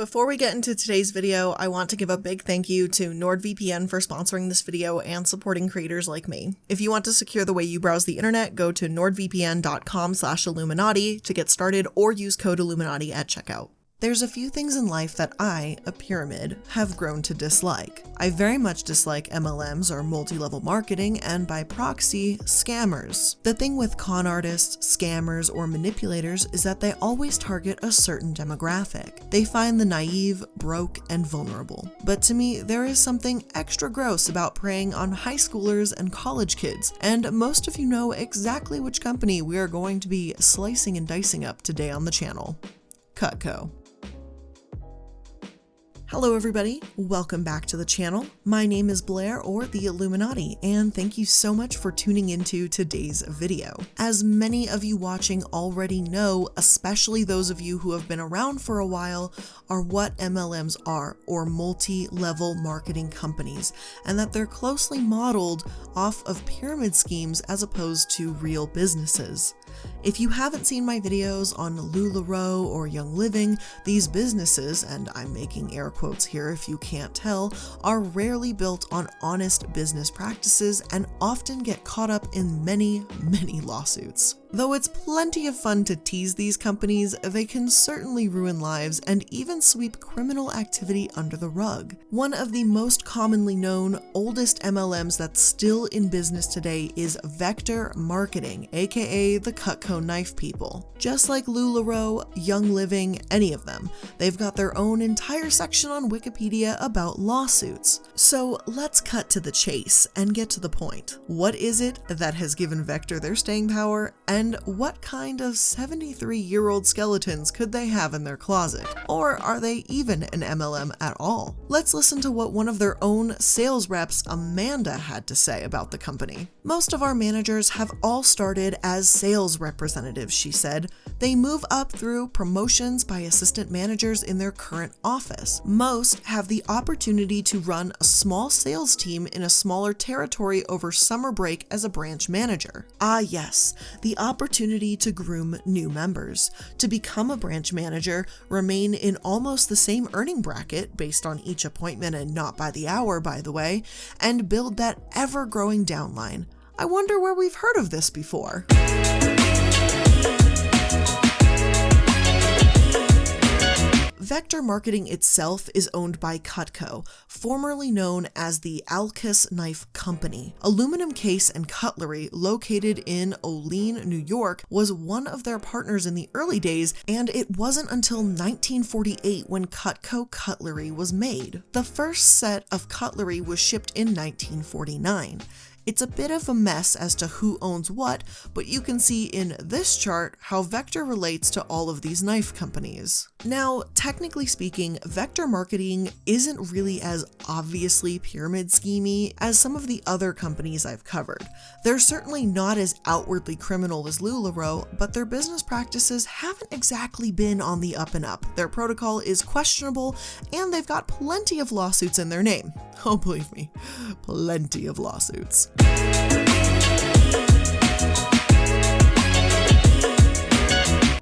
Before we get into today's video, I want to give a big thank you to NordVPN for sponsoring this video and supporting creators like me. If you want to secure the way you browse the internet, go to nordvpn.com/iilluminaughtii to get started or use code Illuminaughtii at checkout. There's a few things in life that I, a pyramid, have grown to dislike. I very much dislike MLMs or multi-level marketing and by proxy, scammers. The thing with con artists, scammers, or manipulators is that they always target a certain demographic. They find the naive, broke, and vulnerable. But to me, there is something extra gross about preying on high schoolers and college kids, and most of you know exactly which company we are going to be slicing and dicing up today on the channel. Cutco. Hello everybody, welcome back to the channel. My name is Blair, or the Illuminaughtii, and thank you so much for tuning into today's video. As many of you watching already know, especially those of you who have been around for a while, are what MLMs are, or multi-level marketing companies, and that they're closely modeled off of pyramid schemes as opposed to real businesses. If you haven't seen my videos on LuLaRoe or Young Living, these businesses, and I'm making air quotes here if you can't tell, are rarely built on honest business practices and often get caught up in many lawsuits. Though it's plenty of fun to tease these companies, they can certainly ruin lives and even sweep criminal activity under the rug. One of the most commonly known, oldest MLMs that's still in business today is Vector Marketing, aka the Cutco knife people. Just like LuLaRoe, Young Living, any of them, they've got their own entire section on Wikipedia about lawsuits. So let's cut to the chase and get to the point. What is it that has given Vector their staying power, and what kind of 73-year-old skeletons could they have in their closet? Or are they even an MLM at all? Let's listen to what one of their own sales reps, Amanda, had to say about the company. Most of our managers have all started as sales representatives, she said. They move up through promotions by assistant managers in their current office. Most have the opportunity to run a small sales team in a smaller territory over summer break as a branch manager. Ah yes, the opportunity to groom new members, to become a branch manager, remain in almost the same earning bracket based on each appointment and not by the hour, by the way, and build that ever-growing downline. I wonder where we've heard of this before. Vector Marketing itself is owned by Cutco, formerly known as the Alkis Knife Company. Aluminum case and cutlery, located in Olean, New York, was one of their partners in the early days, and it wasn't until 1948 when Cutco cutlery was made. The first set of cutlery was shipped in 1949. It's a bit of a mess as to who owns what, but you can see in this chart how Vector relates to all of these knife companies. Now, technically speaking, Vector Marketing isn't really as obviously pyramid schemey as some of the other companies I've covered. They're certainly not as outwardly criminal as LuLaRoe, but their business practices haven't exactly been on the up and up. Their protocol is questionable, and they've got plenty of lawsuits in their name. Oh, believe me, plenty of lawsuits.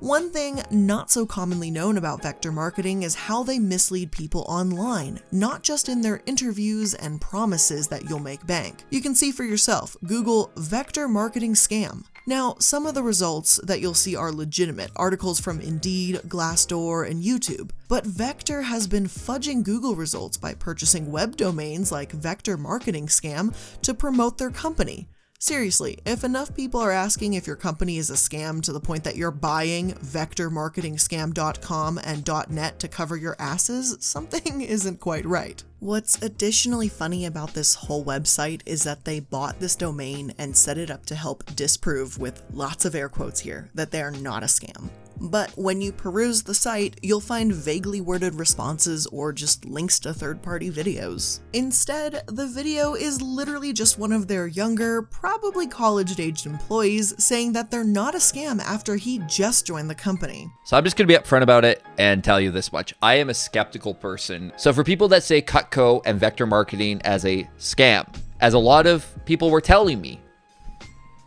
One thing not so commonly known about Vector Marketing is how they mislead people online, not just in their interviews and promises that you'll make bank. You can see for yourself, Google Vector Marketing Scam. Now, some of the results that you'll see are legitimate, articles from Indeed, Glassdoor, and YouTube. But Vector has been fudging Google results by purchasing web domains like Vector Marketing Scam to promote their company. Seriously, if enough people are asking if your company is a scam to the point that you're buying vectormarketingscam.com and .net to cover your asses, something isn't quite right. What's additionally funny about this whole website is that they bought this domain and set it up to help disprove, with lots of air quotes here, that they are not a scam. But when you peruse the site, you'll find vaguely worded responses or just links to third-party videos. Instead, the video is literally just one of their younger, probably college-aged employees saying that they're not a scam after he just joined the company. So I'm just going to be upfront about it and tell you this much. I am a skeptical person. So for people that say Cutco and Vector Marketing as a scam, as a lot of people were telling me,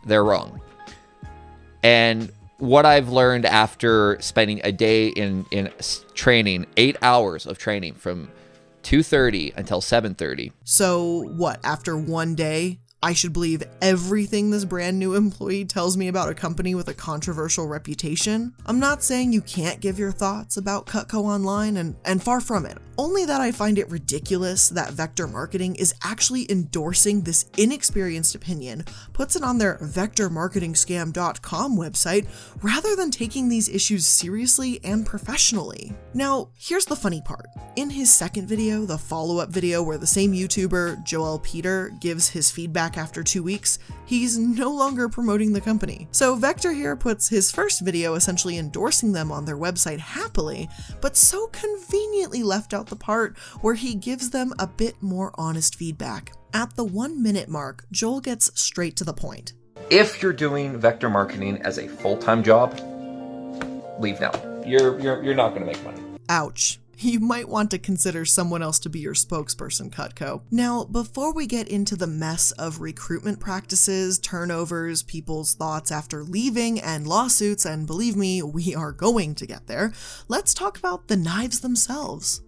they're wrong. And what I've learned after spending a day in training, 8 hours of training from 2:30 until 7:30. So what, after one day, I should believe everything this brand new employee tells me about a company with a controversial reputation? I'm not saying you can't give your thoughts about Cutco online, and far from it. Only that I find it ridiculous that Vector Marketing is actually endorsing this inexperienced opinion, puts it on their vectormarketingscam.com website, rather than taking these issues seriously and professionally. Now, here's the funny part. In his second video, the follow-up video where the same YouTuber, Joel Peter, gives his feedback after 2 weeks, he's no longer promoting the company. So Vector here puts his first video essentially endorsing them on their website happily, but so conveniently left out the part where he gives them a bit more honest feedback. At the 1 minute mark, Joel gets straight to the point. If you're doing vector marketing as a full-time job, leave now. You're not going to make money. Ouch. You might want to consider someone else to be your spokesperson, Cutco. Now, before we get into the mess of recruitment practices, turnovers, people's thoughts after leaving, and lawsuits, and believe me, we are going to get there, let's talk about the knives themselves.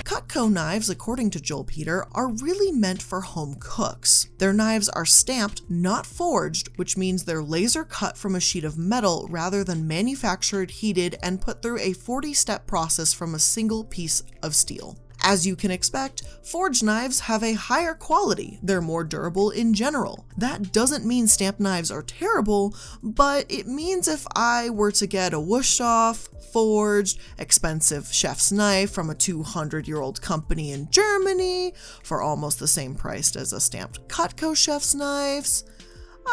Cutco knives, according to Joel Peter, are really meant for home cooks. Their knives are stamped, not forged, which means they're laser cut from a sheet of metal rather than manufactured, heated, and put through a 40-step process from a single piece of steel. As you can expect, forged knives have a higher quality. They're more durable in general. That doesn't mean stamped knives are terrible, but it means if I were to get a whooshed off, forged, expensive chef's knife from a 200-year-old company in Germany for almost the same price as a stamped Cutco chef's knives,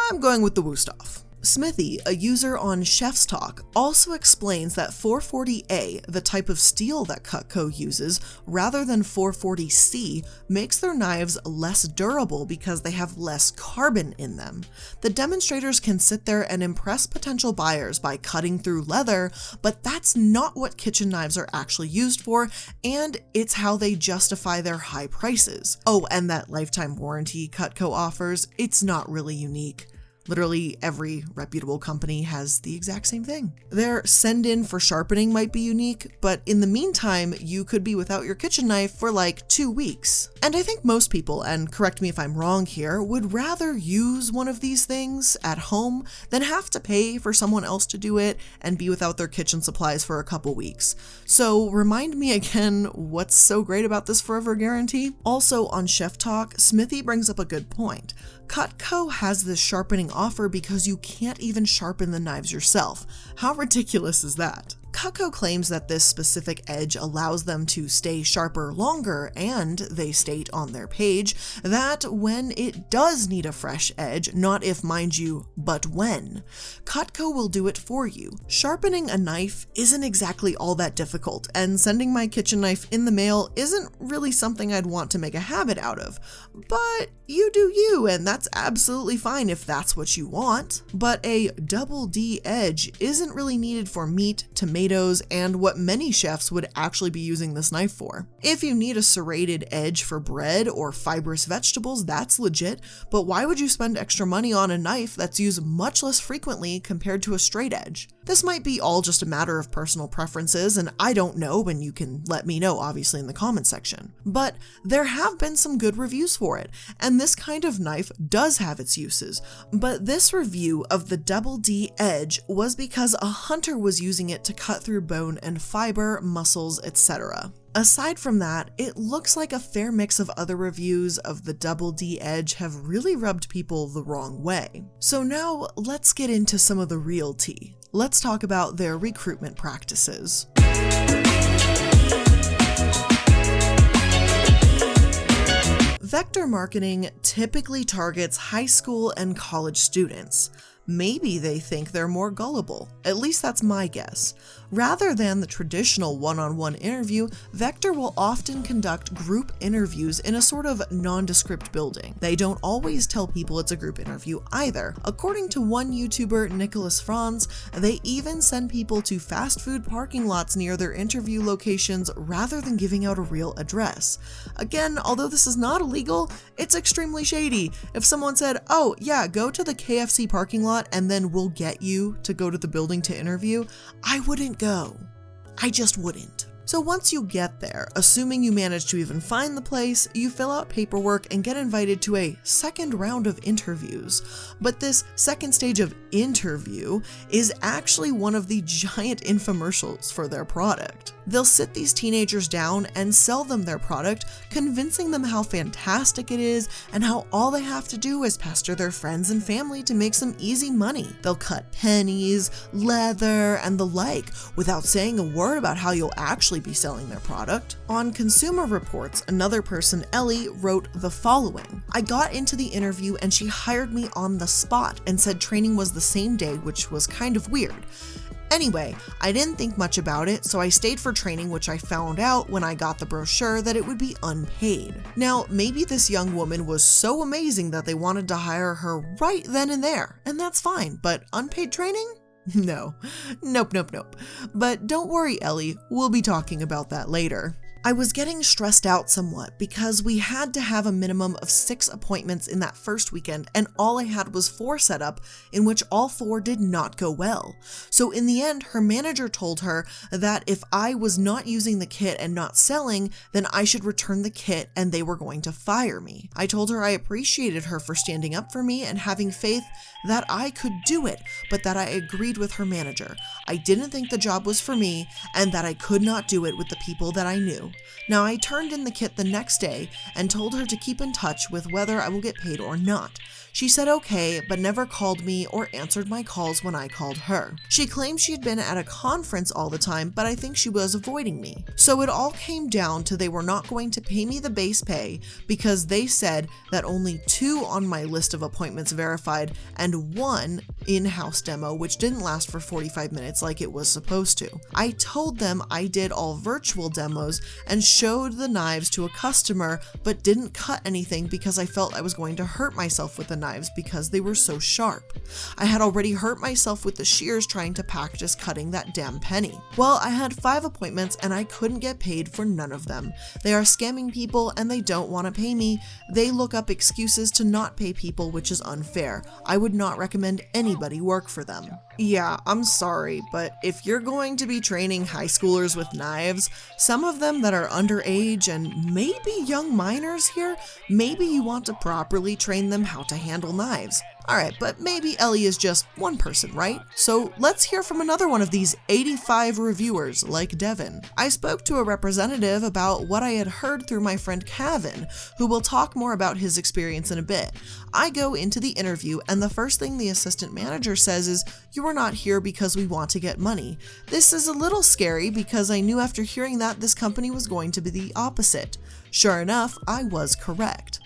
I'm going with the whooshed off. Smithy, a user on Chef's Talk, also explains that 440A, the type of steel that Cutco uses, rather than 440C, makes their knives less durable because they have less carbon in them. The demonstrators can sit there and impress potential buyers by cutting through leather, but that's not what kitchen knives are actually used for, and it's how they justify their high prices. Oh, and that lifetime warranty Cutco offers, it's not really unique. Literally every reputable company has the exact same thing. Their send-in for sharpening might be unique, but in the meantime, you could be without your kitchen knife for like 2 weeks. And I think most people, and correct me if I'm wrong here, would rather use one of these things at home than have to pay for someone else to do it and be without their kitchen supplies for a couple weeks. So remind me again, what's so great about this forever guarantee? Also on Chef Talk, Smithy brings up a good point. Cutco has this sharpening offer because you can't even sharpen the knives yourself. How ridiculous is that? Cutco claims that this specific edge allows them to stay sharper longer, and they state on their page that when it does need a fresh edge, not if, mind you, but when, Cutco will do it for you. Sharpening a knife isn't exactly all that difficult, and sending my kitchen knife in the mail isn't really something I'd want to make a habit out of. But you do you, and that's absolutely fine if that's what you want. But a double D edge isn't really needed for meat, tomatoes, and what many chefs would actually be using this knife for. If you need a serrated edge for bread or fibrous vegetables, that's legit, but why would you spend extra money on a knife that's used much less frequently compared to a straight edge? This might be all just a matter of personal preferences, and I don't know, and you can let me know obviously in the comment section. But there have been some good reviews for it, and this kind of knife does have its uses. But this review of the double D edge was because a hunter was using it to cut through bone and fiber, muscles, etc. Aside from that, it looks like a fair mix of other reviews of the double D edge have really rubbed people the wrong way. So now let's get into some of the real tea. Let's talk about their recruitment practices. Vector marketing typically targets high school and college students. Maybe they think they're more gullible. At least that's my guess. Rather than the traditional one-on-one interview, Vector will often conduct group interviews in a sort of nondescript building. They don't always tell people it's a group interview either. According to one YouTuber, Nicholas Franz, they even send people to fast food parking lots near their interview locations rather than giving out a real address. Again, although this is not illegal, it's extremely shady. If someone said, "Oh yeah, go to the KFC parking lot and then we'll get you to go to the building to interview," I wouldn't go. I just wouldn't. So once you get there, assuming you manage to even find the place, you fill out paperwork and get invited to a second round of interviews. But this second stage of interview is actually one of the giant infomercials for their product. They'll sit these teenagers down and sell them their product, convincing them how fantastic it is and how all they have to do is pester their friends and family to make some easy money. They'll cut pennies, leather, and the like without saying a word about how you'll actually be selling their product. On Consumer Reports, another person, Ellie, wrote the following: "I got into the interview and she hired me on the spot and said training was the same day, which was kind of weird. Anyway, I didn't think much about it, so I stayed for training, which I found out when I got the brochure that it would be unpaid." Now, maybe this young woman was so amazing that they wanted to hire her right then and there, and that's fine, but unpaid training? No. Nope. But don't worry, Ellie, we'll be talking about that later. I was getting stressed out somewhat because we had to have a minimum of 6 appointments in that first weekend, and all I had was 4 set up, in which all 4 did not go well. So in the end, her manager told her that if I was not using the kit and not selling, then I should return the kit and they were going to fire me. I told her I appreciated her for standing up for me and having faith that I could do it, but that I agreed with her manager. I didn't think the job was for me and that I could not do it with the people that I knew. Now, I turned in the kit the next day and told her to keep in touch with whether I will get paid or not. She said okay, but never called me or answered my calls when I called her. She claimed she had been at a conference all the time, but I think she was avoiding me. So it all came down to they were not going to pay me the base pay because they said that only 2 on my list of appointments verified and 1 in-house demo, which didn't last for 45 minutes like it was supposed to. I told them I did all virtual demos and showed the knives to a customer, but didn't cut anything because I felt I was going to hurt myself with the knives because they were so sharp. I had already hurt myself with the shears trying to practice cutting that damn penny. Well, I had 5 appointments and I couldn't get paid for none of them. They are scamming people and they don't want to pay me. They look up excuses to not pay people, which is unfair. I would not recommend anybody work for them. Yeah, I'm sorry, but if you're going to be training high schoolers with knives, some of them that are underage and maybe young minors here, maybe you want to properly train them how to handle knives. Alright, but maybe Ellie is just one person, right? So let's hear from another one of these 85 reviewers like Devin. I spoke to a representative about what I had heard through my friend Kevin, who will talk more about his experience in a bit. I go into the interview and the first thing the assistant manager says is, "You are not here because we want to get money." This is a little scary because I knew after hearing that this company was going to be the opposite. Sure enough, I was correct.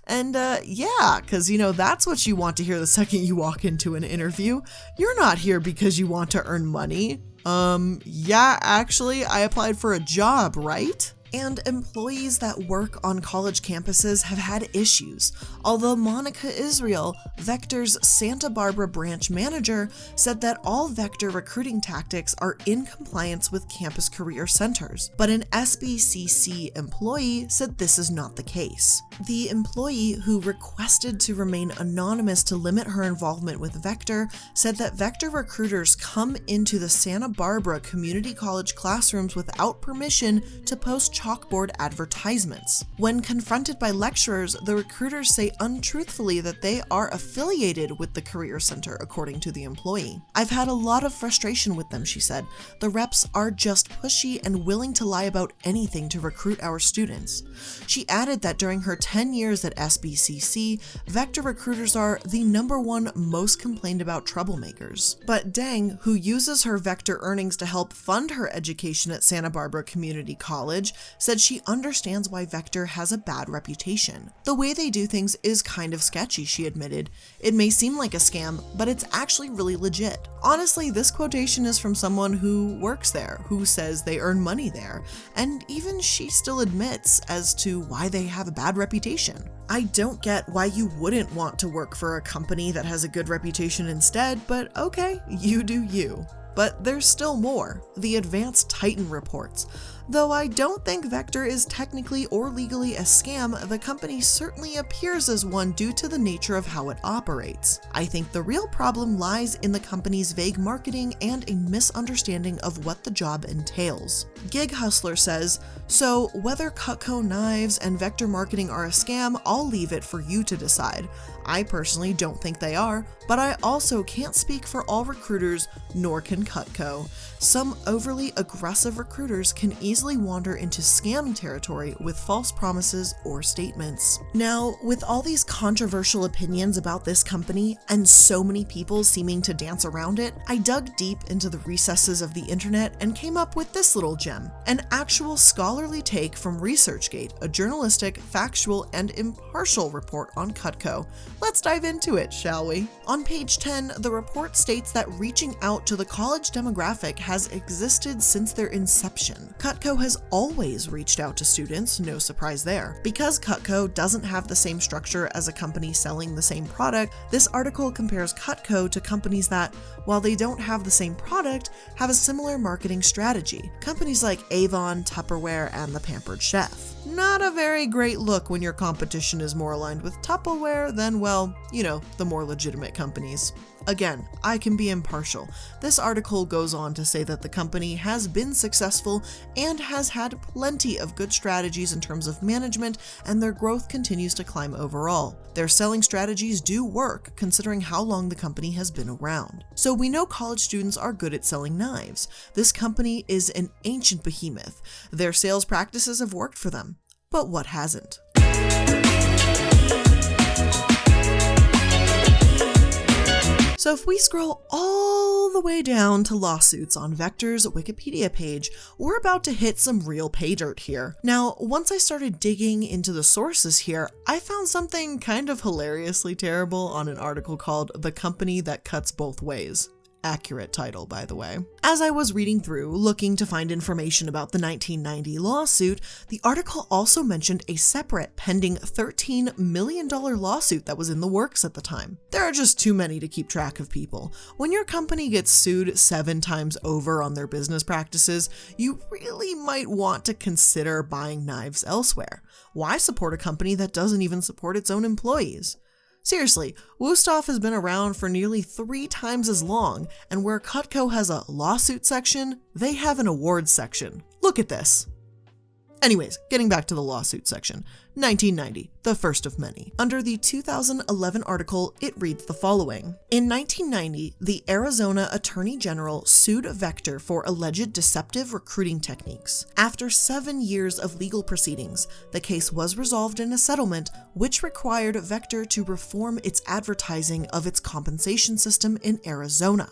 And yeah, because that's what you want to hear the second you walk into an interview. You're not here because you want to earn money. Yeah, actually, I applied for a job, right? And employees that work on college campuses have had issues. Although Monica Israel, Vector's Santa Barbara branch manager, said that all Vector recruiting tactics are in compliance with campus career centers. But an SBCC employee said this is not the case. The employee, who requested to remain anonymous to limit her involvement with Vector, said that Vector recruiters come into the Santa Barbara Community College classrooms without permission to post chalkboard advertisements. When confronted by lecturers, the recruiters say untruthfully that they are affiliated with the Career Center, according to the employee. "I've had a lot of frustration with them," she said. "The reps are just pushy and willing to lie about anything to recruit our students." She added that during her 10 years at SBCC, Vector recruiters are the #1 most complained about troublemakers. But Deng, who uses her Vector earnings to help fund her education at Santa Barbara Community College, said she understands why Vector has a bad reputation. The way they do things is kind of sketchy, she admitted. It may seem like a scam, but it's actually really legit. Honestly, this quotation is from someone who works there, who says they earn money there, and even she still admits as to why they have a bad reputation. I don't get why you wouldn't want to work for a company that has a good reputation instead, but okay, you do you. But there's still more. The Advanced Titan reports. Though I don't think Vector is technically or legally a scam, the company certainly appears as one due to the nature of how it operates. I think the real problem lies in the company's vague marketing and a misunderstanding of what the job entails. Gig Hustler says, so whether Cutco knives and Vector marketing are a scam, I'll leave it for you to decide. I personally don't think they are, but I also can't speak for all recruiters, nor can Cutco. Some overly aggressive recruiters can easily wander into scam territory with false promises or statements. Now, with all these controversial opinions about this company and so many people seeming to dance around it, I dug deep into the recesses of the internet and came up with this little gem, an actual scholarly take from ResearchGate, a journalistic, factual, and impartial report on Cutco. Let's dive into it, shall we? On page 10, the report states that reaching out to the college demographic has existed since their inception. Cutco has always reached out to students, no surprise there. Because Cutco doesn't have the same structure as a company selling the same product, this article compares Cutco to companies that, while they don't have the same product, have a similar marketing strategy. Companies like Avon, Tupperware, and the Pampered Chef. Not a very great look when your competition is more aligned with Tupperware than, well, you know, the more legitimate companies. Again, I can be impartial. This article goes on to say that the company has been successful and has had plenty of good strategies in terms of management, and their growth continues to climb overall. Their selling strategies do work, considering how long the company has been around. So we know college students are good at selling knives. This company is an ancient behemoth. Their sales practices have worked for them. But what hasn't? So if we scroll all the way down to lawsuits on Vector's Wikipedia page, we're about to hit some real pay dirt here. Now, once I started digging into the sources here, I found something kind of hilariously terrible on an article called "The Company That Cuts Both Ways." Accurate title, by the way. As I was reading through, looking to find information about the 1990 lawsuit, the article also mentioned a separate pending $13 million lawsuit that was in the works at the time. There are just too many to keep track of, people. When your company gets sued 7 times over on their business practices, you really might want to consider buying knives elsewhere. Why support a company that doesn't even support its own employees? Seriously, Wusthof has been around for nearly 3 times as long, and where Cutco has a lawsuit section, they have an awards section. Look at this. Anyways, getting back to the lawsuit section. 1990, the first of many. Under the 2011 article, it reads the following. In 1990, the Arizona Attorney General sued Vector for alleged deceptive recruiting techniques. After 7 years of legal proceedings, the case was resolved in a settlement which required Vector to reform its advertising of its compensation system in Arizona.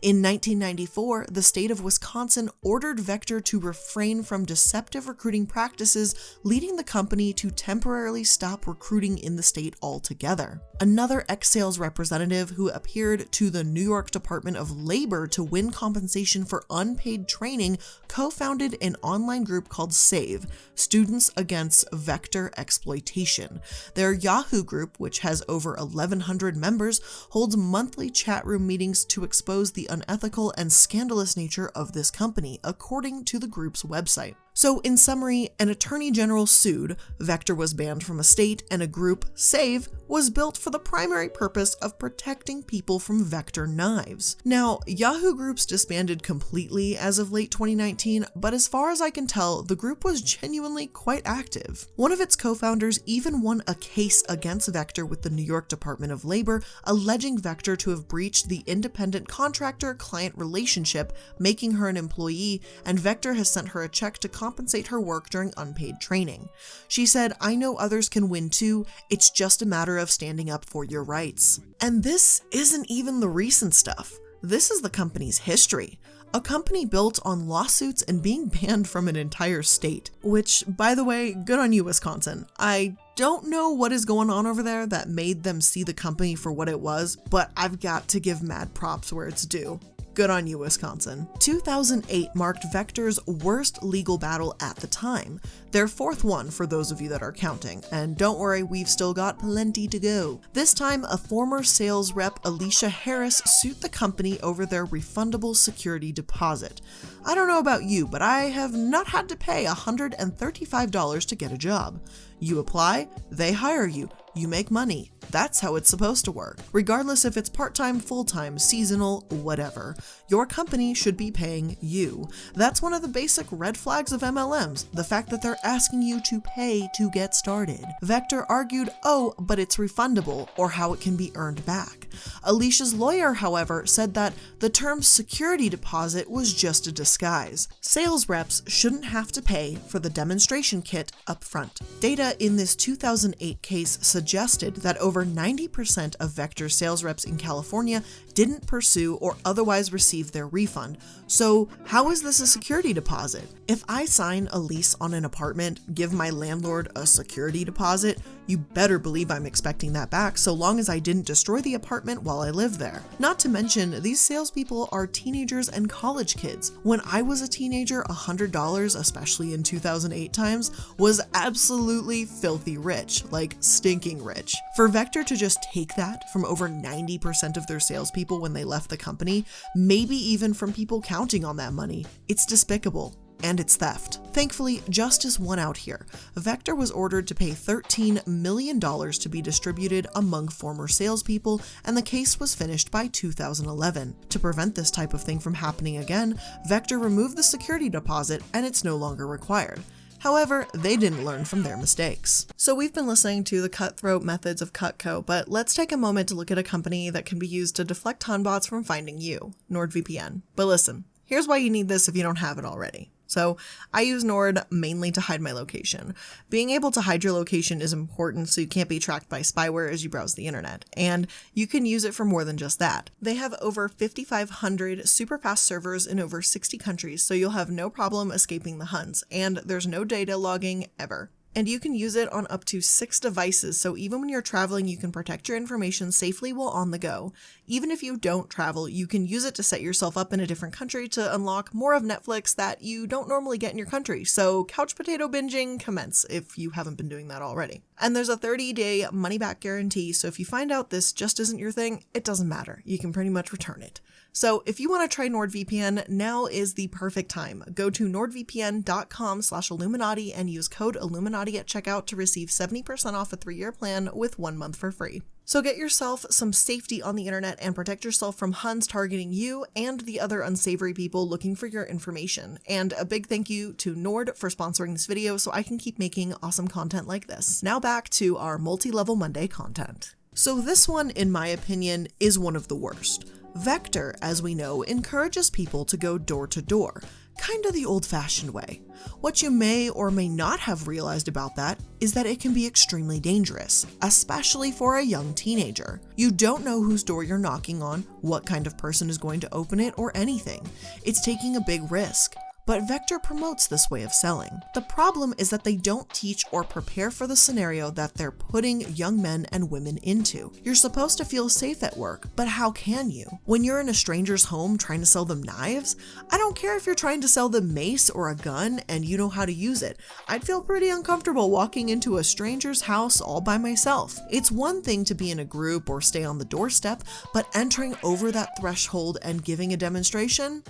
In 1994, the state of Wisconsin ordered Vector to refrain from deceptive recruiting practices, leading the company to temporarily stop recruiting in the state altogether. Another ex-sales representative who appeared to the New York Department of Labor to win compensation for unpaid training co-founded an online group called SAVE, Students Against Vector Exploitation. Their Yahoo group, which has over 1,100 members, holds monthly chat room meetings to expose the unethical and scandalous nature of this company, according to the group's website. So in summary, an attorney general sued, Vector was banned from a state, and a group, SAVE, was built for the primary purpose of protecting people from Vector knives. Now, Yahoo groups disbanded completely as of late 2019, but as far as I can tell, the group was genuinely quite active. One of its co-founders even won a case against Vector with the New York Department of Labor, alleging Vector to have breached the independent contractor-client relationship, making her an employee, and Vector has sent her a check to compensate her work during unpaid training. She said, "I know others can win too, it's just a matter of standing up for your rights." And this isn't even the recent stuff. This is the company's history. a company built on lawsuits and being banned from an entire state. Which, by the way, good on you, Wisconsin. I don't know what is going on over there that made them see the company for what it was, but I've got to give mad props where it's due. Good on you, Wisconsin. 2008 marked Vector's worst legal battle at the time, their fourth one for those of you that are counting, and don't worry, we've still got plenty to go. This time, a former sales rep, Alicia Harris, sued the company over their refundable security deposit. I don't know about you, but I have not had to pay $135 to get a job. You apply, they hire you, you make money. That's how it's supposed to work. Regardless if it's part-time, full-time, seasonal, whatever, your company should be paying you. That's one of the basic red flags of MLMs, the fact that they're asking you to pay to get started. Vector argued, oh, but it's refundable, or how it can be earned back. Alicia's lawyer, however, said that the term security deposit was just a disguise. Sales reps shouldn't have to pay for the demonstration kit up front. Data in this 2008 case suggested that over 90% of Vector sales reps in California didn't pursue or otherwise receive their refund. So how is this a security deposit? If I sign a lease on an apartment, give my landlord a security deposit, you better believe I'm expecting that back so long as I didn't destroy the apartment while I live there. Not to mention, these salespeople are teenagers and college kids. When I was a teenager, $100, especially in 2008 times, was absolutely filthy rich, like stinking rich. For Vector to just take that from over 90% of their salespeople when they left the company, maybe even from people counting on that money, it's despicable. And it's theft. Thankfully, justice won out here. Vector was ordered to pay $13 million to be distributed among former salespeople, and the case was finished by 2011. To prevent this type of thing from happening again, Vector removed the security deposit, and it's no longer required. However, they didn't learn from their mistakes. So we've been listening to the cutthroat methods of Cutco, but let's take a moment to look at a company that can be used to deflect Honbots from finding you, NordVPN. But listen, here's why you need this if you don't have it already. So I use Nord mainly to hide my location. Being able to hide your location is important so you can't be tracked by spyware as you browse the internet, and you can use it for more than just that. They have over 5,500 super fast servers in over 60 countries, so you'll have no problem escaping the Huns, and there's no data logging ever. And you can use it on up to 6 devices, so even when you're traveling, you can protect your information safely while on the go. Even if you don't travel, you can use it to set yourself up in a different country to unlock more of Netflix that you don't normally get in your country, so couch potato binging commence if you haven't been doing that already. And there's a 30-day money-back guarantee, so if you find out this just isn't your thing, it doesn't matter. You can pretty much return it. So if you want to try NordVPN, now is the perfect time. Go to nordvpn.com/Illuminaughtii and use code Illuminaughtii at checkout to receive 70% off a 3-year plan with 1 month for free. So get yourself some safety on the internet and protect yourself from Huns targeting you and the other unsavory people looking for your information. And a big thank you to Nord for sponsoring this video so I can keep making awesome content like this. Now back to our multi-level Monday content. So this one, in my opinion, is one of the worst. Vector, as we know, encourages people to go door to door, kinda the old-fashioned way. What you may or may not have realized about that is that it can be extremely dangerous, especially for a young teenager. You don't know whose door you're knocking on, what kind of person is going to open it, or anything. It's taking a big risk. But Vector promotes this way of selling. The problem is that they don't teach or prepare for the scenario that they're putting young men and women into. You're supposed to feel safe at work, but how can you? When you're in a stranger's home trying to sell them knives? I don't care if you're trying to sell them mace or a gun and you know how to use it. I'd feel pretty uncomfortable walking into a stranger's house all by myself. It's one thing to be in a group or stay on the doorstep, but entering over that threshold and giving a demonstration?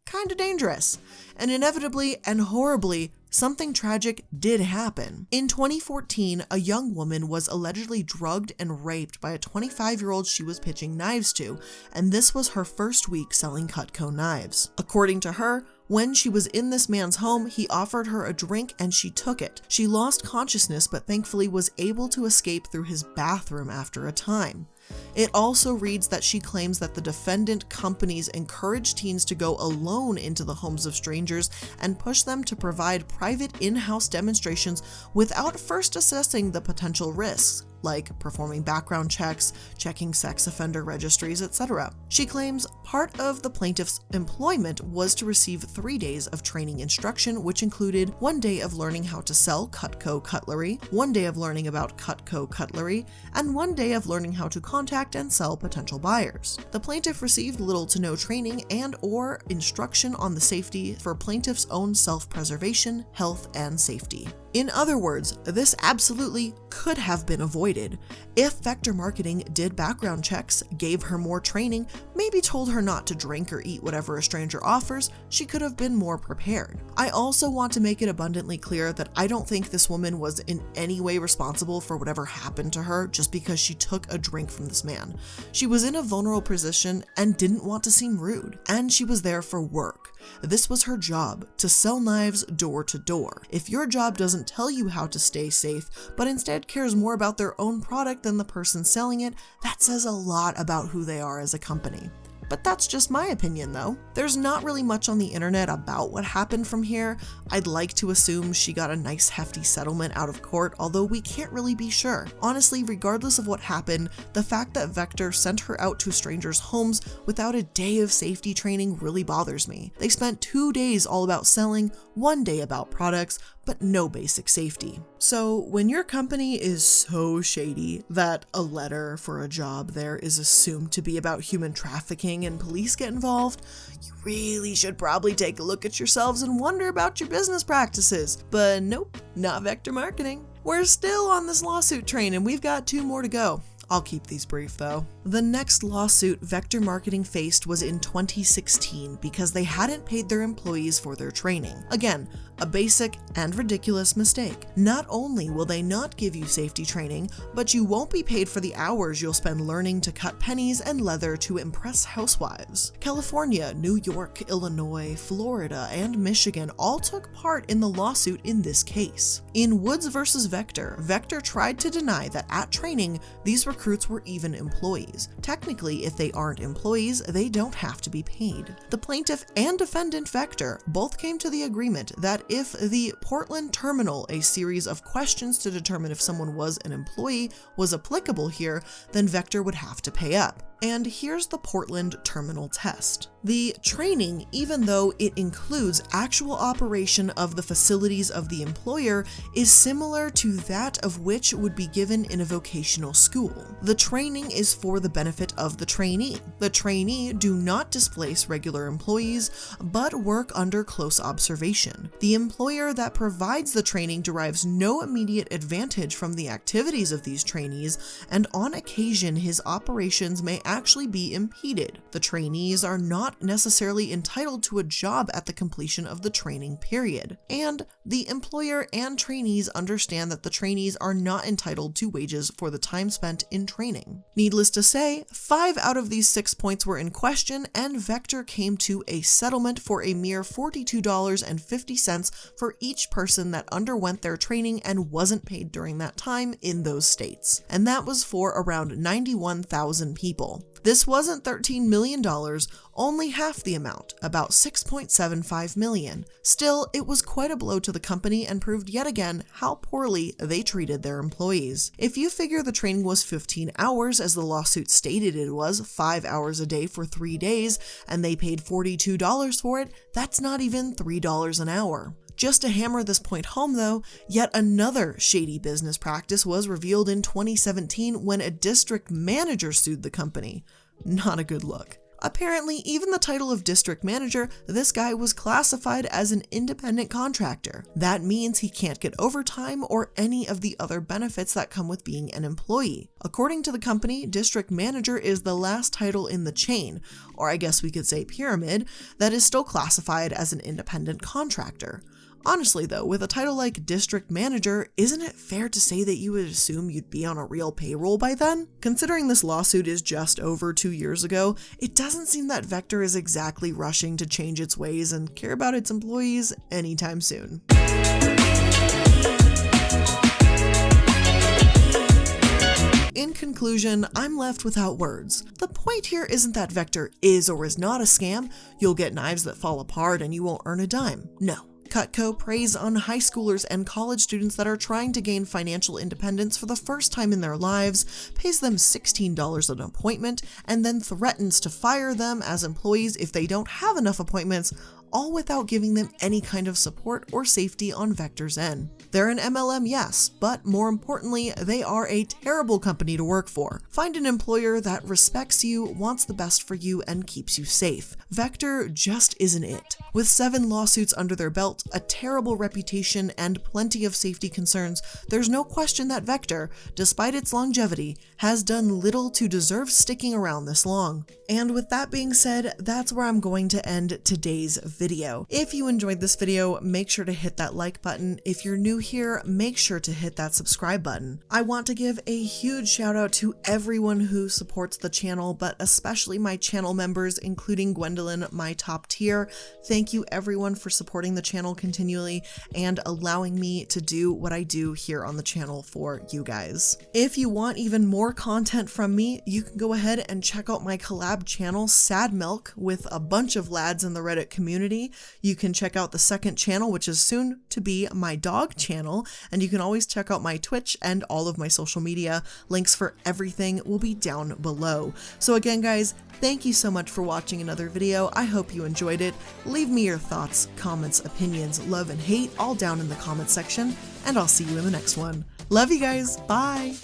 Kinda dangerous. And inevitably and horribly, something tragic did happen. In 2014, a young woman was allegedly drugged and raped by a 25-year-old she was pitching knives to, and this was her first week selling Cutco knives. According to her, when she was in this man's home, he offered her a drink and she took it. She lost consciousness but thankfully was able to escape through his bathroom after a time. It also reads that she claims that the defendant companies encourage teens to go alone into the homes of strangers and push them to provide private in-house demonstrations without first assessing the potential risks. like performing background checks, checking sex offender registries, etc. She claims part of the plaintiff's employment was to receive 3 days of training instruction, which included 1 day of learning how to sell Cutco cutlery, 1 day of learning about Cutco cutlery, and 1 day of learning how to contact and sell potential buyers. The plaintiff received little to no training and/or instruction on the safety for plaintiff's own self-preservation, health, and safety. In other words, this absolutely could have been avoided if Vector Marketing did background checks, gave her more training, maybe told her not to drink or eat whatever a stranger offers. She could have been more prepared. I also want to make it abundantly clear that I don't think this woman was in any way responsible for whatever happened to her just because she took a drink from this man. She was in a vulnerable position and didn't want to seem rude, and she was there for work. This was her job, to sell knives door to door. If your job doesn't tell you how to stay safe, but instead cares more about their own product than the person selling it, that says a lot about who they are as a company. But that's just my opinion though. There's not really much on the internet about what happened from here. I'd like to assume she got a nice hefty settlement out of court, although we can't really be sure. Honestly, regardless of what happened, the fact that Vector sent her out to strangers' homes without a day of safety training really bothers me. They spent 2 days all about selling, 1 day about products, but no basic safety. So when your company is so shady that a letter for a job there is assumed to be about human trafficking and police get involved, you really should probably take a look at yourselves and wonder about your business practices. But nope, not Vector Marketing. We're still on this lawsuit train and we've got 2 more to go. I'll keep these brief though. The next lawsuit Vector Marketing faced was in 2016 because they hadn't paid their employees for their training. Again, a basic and ridiculous mistake. Not only will they not give you safety training, but you won't be paid for the hours you'll spend learning to cut pennies and leather to impress housewives. California, New York, Illinois, Florida, and Michigan all took part in the lawsuit in this case. In Woods versus Vector, Vector tried to deny that at training, these recruits were even employees. Technically, if they aren't employees, they don't have to be paid. The plaintiff and defendant Vector both came to the agreement that if the Portland terminal, a series of questions to determine if someone was an employee, was applicable here, then Vector would have to pay up. And here's the Portland terminal test. The training, even though it includes actual operation of the facilities of the employer, is similar to that of which would be given in a vocational school. The training is for the benefit of the trainee. The trainee do not displace regular employees, but work under close observation. The employer that provides the training derives no immediate advantage from the activities of these trainees, and on occasion his operations may actually be impeded. The trainees are not necessarily entitled to a job at the completion of the training period, and the employer and trainees understand that the trainees are not entitled to wages for the time spent in training. Needless to say, 5 out of these 6 points were in question, and Vector came to a settlement for a mere $42.50 for each person that underwent their training and wasn't paid during that time in those states. And that was for around 91,000 people. This wasn't $13 million, only half the amount, about $6.75 million. Still, it was quite a blow to the company and proved yet again how poorly they treated their employees. If you figure the training was 15 hours, as the lawsuit stated it was, 5 hours a day for 3 days, and they paid $42 for it, that's not even $3 an hour. Just to hammer this point home though, yet another shady business practice was revealed in 2017 when a district manager sued the company. Not a good look. Apparently, even the title of district manager, this guy was classified as an independent contractor. That means he can't get overtime or any of the other benefits that come with being an employee. According to the company, district manager is the last title in the chain, or I guess we could say pyramid, that is still classified as an independent contractor. Honestly though, with a title like district manager, isn't it fair to say that you would assume you'd be on a real payroll by then? Considering this lawsuit is just over 2 years ago, it doesn't seem that Vector is exactly rushing to change its ways and care about its employees anytime soon. In conclusion, I'm left without words. The point here isn't that Vector is or is not a scam. You'll get knives that fall apart and you won't earn a dime. No. Cutco preys on high schoolers and college students that are trying to gain financial independence for the first time in their lives, pays them $16 an appointment, and then threatens to fire them as employees if they don't have enough appointments, all without giving them any kind of support or safety on Vector's end. They're an MLM, yes, but more importantly, they are a terrible company to work for. Find an employer that respects you, wants the best for you, and keeps you safe. Vector just isn't it. With 7 lawsuits under their belt, a terrible reputation, and plenty of safety concerns, there's no question that Vector, despite its longevity, has done little to deserve sticking around this long. And with that being said, that's where I'm going to end today's video. If you enjoyed this video, make sure to hit that like button. If you're new here, make sure to hit that subscribe button. I want to give a huge shout out to everyone who supports the channel, but especially my channel members, including Gwendolyn, my top tier. Thank you everyone for supporting the channel continually and allowing me to do what I do here on the channel for you guys. If you want even more content from me, you can go ahead and check out my collab channel, Sad Milk, with a bunch of lads in the Reddit community. You can check out the second channel, which is soon to be my dog channel, and you can always check out my Twitch and all of my social media. Links for everything will be down below. So again, guys, thank you so much for watching another video. I hope you enjoyed it. Leave me your thoughts, comments, opinions, love, and hate all down in the comment section, and I'll see you in the next one. Love you guys. Bye.